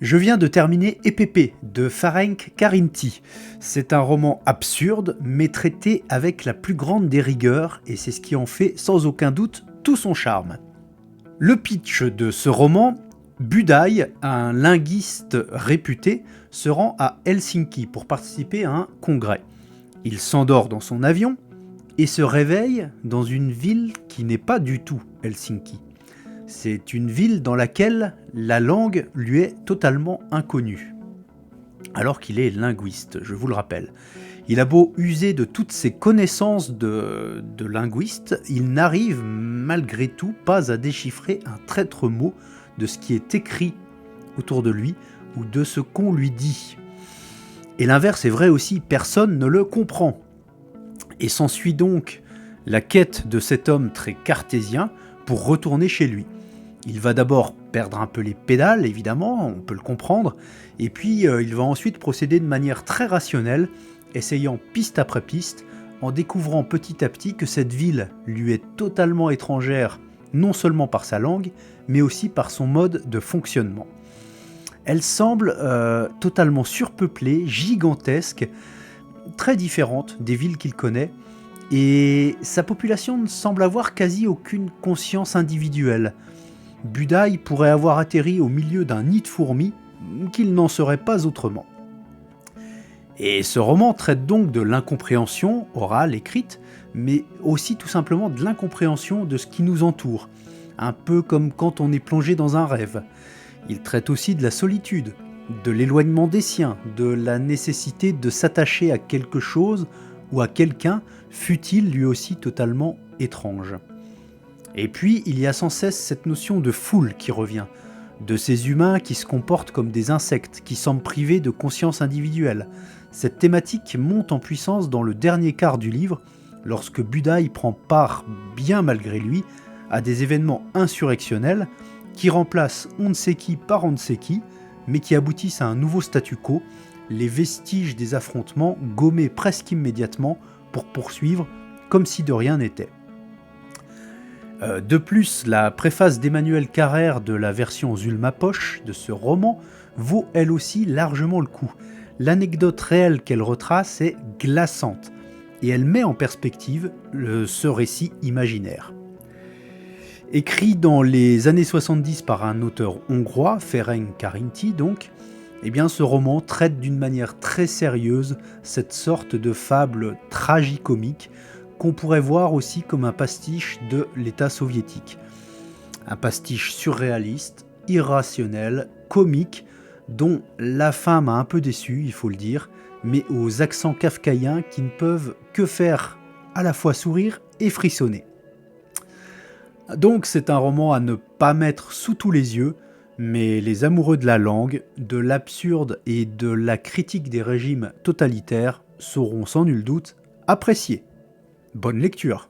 Je viens de terminer Epépé de Ferenc Karinti. C'est un roman absurde, mais traité avec la plus grande des rigueurs, et c'est ce qui en fait sans aucun doute tout son charme. Le pitch de ce roman: Budai, un linguiste réputé, se rend à Helsinki pour participer à un congrès. Il s'endort dans son avion et se réveille dans une ville qui n'est pas du tout Helsinki. C'est une ville dans laquelle la langue lui est totalement inconnue. Alors qu'il est linguiste, je vous le rappelle. Il a beau user de toutes ses connaissances de linguiste, il n'arrive malgré tout pas à déchiffrer un traître mot de ce qui est écrit autour de lui ou de ce qu'on lui dit. Et l'inverse est vrai aussi, personne ne le comprend. Et s'ensuit donc la quête de cet homme très cartésien pour retourner chez lui. Il va d'abord perdre un peu les pédales, évidemment, on peut le comprendre, et puis il va ensuite procéder de manière très rationnelle, essayant piste après piste, en découvrant petit à petit que cette ville lui est totalement étrangère, non seulement par sa langue, mais aussi par son mode de fonctionnement. Elle semble totalement surpeuplée, gigantesque, très différente des villes qu'il connaît, et sa population ne semble avoir quasi aucune conscience individuelle. Budai pourrait avoir atterri au milieu d'un nid de fourmis, qu'il n'en serait pas autrement. Et ce roman traite donc de l'incompréhension orale, écrite, mais aussi tout simplement de l'incompréhension de ce qui nous entoure, un peu comme quand on est plongé dans un rêve. Il traite aussi de la solitude, de l'éloignement des siens, de la nécessité de s'attacher à quelque chose ou à quelqu'un, fût-il lui aussi totalement étrange. Et puis, il y a sans cesse cette notion de foule qui revient, de ces humains qui se comportent comme des insectes, qui semblent privés de conscience individuelle. Cette thématique monte en puissance dans le dernier quart du livre, lorsque Budai prend part, bien malgré lui, à des événements insurrectionnels qui remplacent on ne sait qui par on ne sait qui, mais qui aboutissent à un nouveau statu quo, les vestiges des affrontements gommés presque immédiatement pour poursuivre comme si de rien n'était. De plus, la préface d'Emmanuel Carrère de la version Zulma Poche de ce roman vaut elle aussi largement le coup. L'anecdote réelle qu'elle retrace est glaçante et elle met en perspective ce récit imaginaire. Écrit dans les années 70 par un auteur hongrois, Ferenc Karinti donc, eh bien ce roman traite d'une manière très sérieuse cette sorte de fable tragicomique qu'on pourrait voir aussi comme un pastiche de l'État soviétique. Un pastiche surréaliste, irrationnel, comique, dont la fin m'a un peu déçu, il faut le dire, mais aux accents kafkaïens qui ne peuvent que faire à la fois sourire et frissonner. Donc c'est un roman à ne pas mettre sous tous les yeux, mais les amoureux de la langue, de l'absurde et de la critique des régimes totalitaires sauront sans nul doute apprécier. Bonne lecture!